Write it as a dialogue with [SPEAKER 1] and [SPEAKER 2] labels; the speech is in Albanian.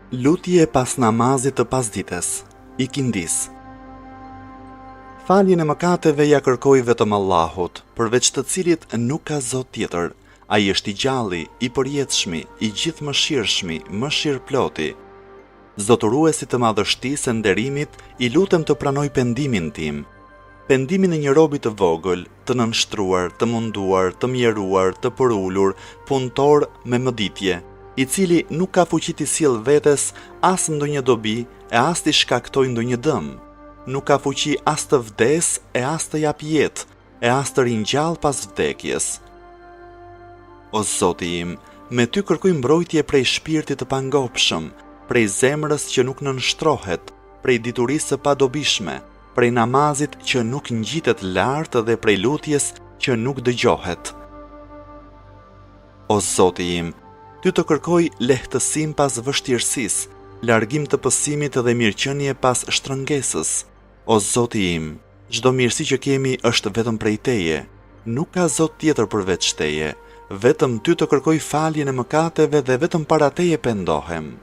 [SPEAKER 1] Lutje pas namazit të pasdites, ikindis. Faljen e mëkateve ja kërkoj vetëm Allahut, përveç të cilit nuk ka Zot tjetër. Ai është i gjalli, i përjetshmi, i gjithë mëshirshmi, mëshirploti. Zotëruesi të madhështisë e nderimit, i lutem të pranoj pendimin tim. Pendimin e një robi të vogël, të nënshtruar, të munduar, të mjeruar, të përulur, punëtor me mëditje, i cili nuk ka fuqi t'i sjell vetes as ndonjë dobi e as t'i shkaktoj ndonjë dëm. Nuk ka fuqi as të vdes e as të jap jetë, e as të ringjall pas vdekjes. O Zoti im, me ty kërkoj mbrojtje prej shpirtit të pangopshëm, prej zemrës që nuk nënshtrohet, prej diturisë së padobishme, prej namazit që nuk ngjitet lart dhe prej lutjes që nuk dëgjohet. O Zoti im, ty të kërkoj lehtësim pas vështirësisë, largim të pësimit dhe mirëqenie pas shtrëngesës. O Zoti im, çdo mirësi që kemi është vetëm prej Teje, nuk ka Zot tjetër përveç Teje, vetëm ty të kërkoj faljen e mëkateve dhe vetëm para Teje pendohem.